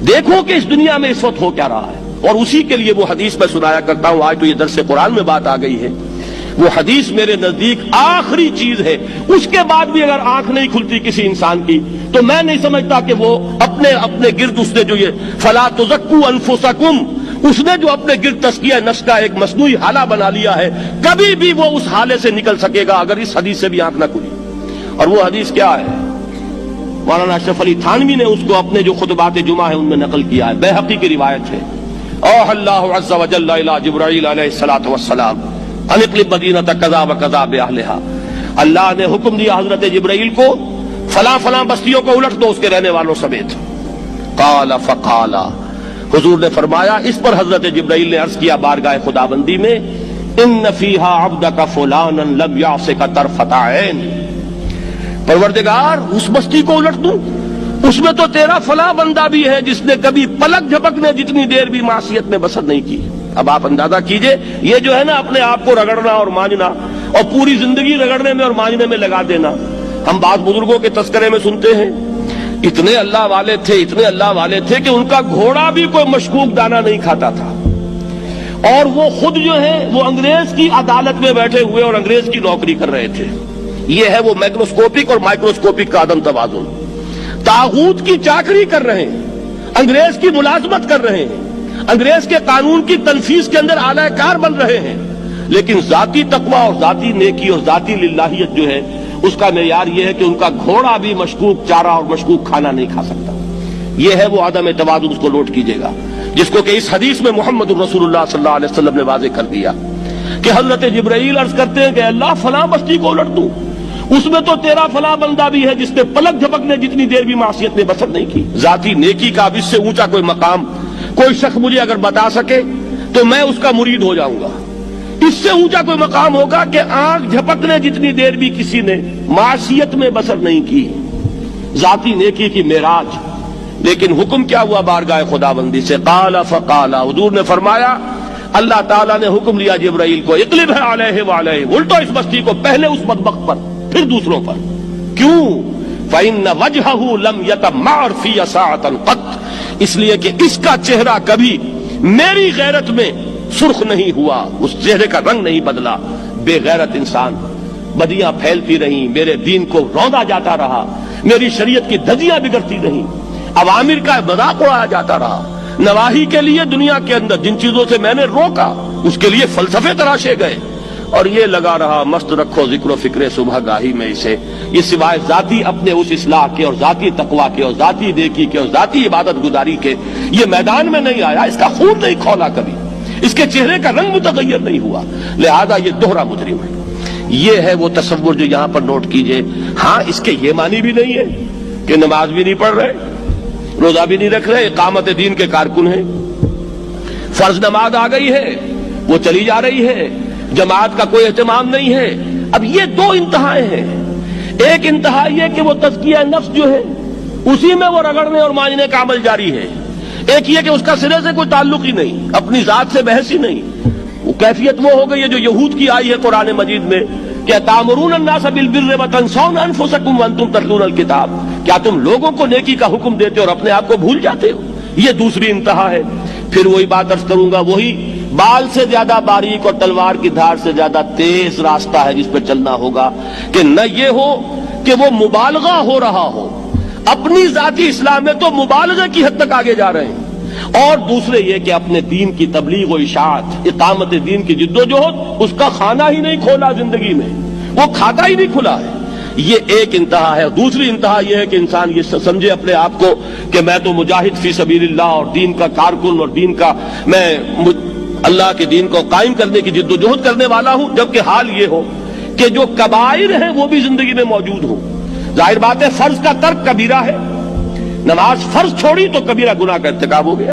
دیکھو کہ اس دنیا میں اس وقت ہو کیا رہا ہے، اور اسی کے لیے وہ حدیث میں سنایا کرتا ہوں، آج تو یہ درس قرآن میں بات آ گئی ہے، وہ حدیث میرے نزدیک آخری چیز ہے، اس کے بعد بھی اگر آنکھ نہیں کھلتی کسی انسان کی تو میں نہیں سمجھتا کہ وہ اپنے گرد اس نے جو یہ فلا تزکوا انفسکم، اس نے جو اپنے گرد تزکیہ نفس کا ایک مصنوعی حالہ بنا لیا ہے، کبھی بھی وہ اس حالے سے نکل سکے گا اگر اس حدیث سے بھی آنکھ نہ کھلی۔ اور وہ حدیث کیا ہے؟ مولانا اشرف علی تھانوی نے اس کو اپنے جو خطبات جمعہ ہیں ان میں نقل کیا ہے، بیہقی کی روایت ہے، اوحى اللہ عز وجل الی جبرائیل علیہ الصلوۃ والسلام ان اقلب مدینۃ کذا وکذا باہلھا، اللہ نے حکم دیا حضرت جبرائیل کو فلاں فلاں بستیوں کو الٹ دو اس کے رہنے والوں سمیت۔ قال فقال، حضور نے فرمایا، اس پر حضرت جبرائیل نے عرض کیا بارگاہ خداوندی میں، ان فیہا عبدک فلانا لم یعصک طرفۃ عین، پروردگار اس بستی کو الٹ دوں، اس میں تو تیرا فلاں بندہ بھی ہے جس نے کبھی پلک جھپکنے جتنی دیر بھی معصیت میں بسر نہیں کی۔ اب آپ اندازہ کیجئے، یہ جو ہے نا اپنے آپ کو رگڑنا اور مانجنا، اور پوری زندگی رگڑنے میں اور مانجنے میں لگا دینا۔ ہم بعض بزرگوں کے تذکرے میں سنتے ہیں اتنے اللہ والے تھے کہ ان کا گھوڑا بھی کوئی مشکوک دانہ نہیں کھاتا تھا، اور وہ خود جو ہے وہ انگریز کی عدالت میں بیٹھے ہوئے اور انگریز کی نوکری کر رہے تھے۔ یہ ہے وہ میکروسکوپک اور مائکروسکوپک کا عدم توازن، طاغوت کی چاکری کر رہے ہیں، انگریز کی ملازمت کر رہے ہیں، انگریز کے قانون کی تنفیذ کے اندر اعلی کار بن رہے ہیں، لیکن ذاتی تقویٰ اور ذاتی نیکی اور ذاتی للہیت جو ہے اس کا معیار یہ ہے کہ ان کا گھوڑا بھی مشکوک چارہ اور مشکوک کھانا نہیں کھا سکتا۔ یہ ہے وہ عدم توازن، اس کو نوٹ کیجئے گا، جس کو کہ اس حدیث میں محمد رسول اللہ صلی اللہ علیہ وسلم نے واضح کر دیا کہ حضرت جبرائیل عرض کرتے ہیں کہ اللہ فلاں بستی کو الٹ دوں، اس میں تو تیرا فلاں بندہ بھی ہے جس نے پلک جھپکنے جتنی دیر بھی معصیت میں بسر نہیں کی۔ ذاتی نیکی کا اب اس سے اونچا کوئی مقام کوئی شخص مجھے اگر بتا سکے تو میں اس کا مرید ہو جاؤں گا۔ اس سے اونچا کوئی مقام ہوگا کہ آنکھ جھپکنے جتنی دیر بھی کسی نے معصیت میں بسر نہیں کی، ذاتی نیکی کی معراج۔ لیکن حکم کیا ہوا بارگاہ خداوندی سے؟ قال فقال، حضور نے فرمایا، اللہ تعالیٰ نے حکم لیا جبرائیل کو، اقلب علیہ وعلیہ، الٹو اس بستی کو، پہلے اس بدبخت پر پھر دوسروں پر۔ کیوں؟ فإن وجہہ لم یتمعر فی ساعۃ قط، اس لیے کہ اس کا چہرہ کبھی میری غیرت میں سرخ نہیں ہوا، اس چہرے کا رنگ نہیں بدلا۔ بے غیرت انسان، بدیاں پھیلتی رہیں، میرے دین کو روندا جاتا رہا، میری شریعت کی دھجیاں بگڑتی رہیں، عوامر کا مذاق اڑایا جاتا رہا، نواہی کے لیے دنیا کے اندر جن چیزوں سے میں نے روکا اس کے لیے فلسفے تراشے گئے، اور یہ لگا رہا مست رکھو ذکر و فکر صبح گاہی میں اسے، یہ سوائے ذاتی اپنے اس اصلاح کے اور ذاتی تقویٰ کے اور ذاتی نیکی کے اور ذاتی عبادت گزاری کے یہ میدان میں نہیں آیا، اس کا خون نہیں کھولا کبھی، اس کے چہرے کا رنگ متغیر نہیں ہوا، لہذا یہ دوہرا مجرم ہے۔ یہ ہے وہ تصور جو یہاں پر نوٹ کیجئے۔ ہاں، اس کے یہ معنی بھی نہیں ہے کہ نماز بھی نہیں پڑھ رہے، روزہ بھی نہیں رکھ رہے، اقامت دین کے کارکن ہیں، فرض نماز آ گئی ہے وہ چلی جا رہی ہے، جماعت کا کوئی اہتمام نہیں ہے۔ اب یہ دو انتہائیں ہیں، ایک انتہا یہ کہ وہ تزکیہ نفس جو ہے اسی میں وہ رگڑنے اور مانجنے کا عمل جاری ہے، ایک یہ کہ اس کا سرے سے کوئی تعلق ہی نہیں، اپنی ذات سے بحث ہی نہیں۔ وہ کیفیت وہ ہو گئی ہے جو یہود کی آئی ہے قرآن مجید میں کہ تامرون الناس بالبر وتنسون انفسکم وانتم تتلون الکتاب، کیا تم لوگوں کو نیکی کا حکم دیتے اور اپنے آپ کو بھول جاتے ہو؟ یہ دوسری انتہا ہے۔ پھر وہی بات عرض کروں گا، وہی بال سے زیادہ باریک اور تلوار کی دھار سے زیادہ تیز راستہ ہے جس پہ چلنا ہوگا، کہ نہ یہ ہو کہ وہ مبالغہ ہو رہا ہو، اپنی ذاتی اصلاح میں تو مبالغہ کی حد تک آگے جا رہے ہیں، اور دوسرے یہ کہ اپنے دین کی تبلیغ و اشاعت، اقامت دین کی جد و جہد، اس کا کھانا ہی نہیں کھولا زندگی میں، وہ کھاتا ہی نہیں کھلا ہے۔ یہ ایک انتہا ہے۔ دوسری انتہا یہ ہے کہ انسان یہ سمجھے اپنے آپ کو کہ میں تو مجاہد فی سبیل اللہ اور دین کا کارکن اور دین کا میں اللہ کے دین کو قائم کرنے کی جد و جہد کرنے والا ہوں، جبکہ حال یہ ہو کہ جو کبائر ہیں وہ بھی زندگی میں موجود ہوں۔ ظاہر بات ہے فرض کا ترک کبیرہ ہے، نماز فرض چھوڑی تو کبیرہ گناہ کا ارتکاب ہو گیا۔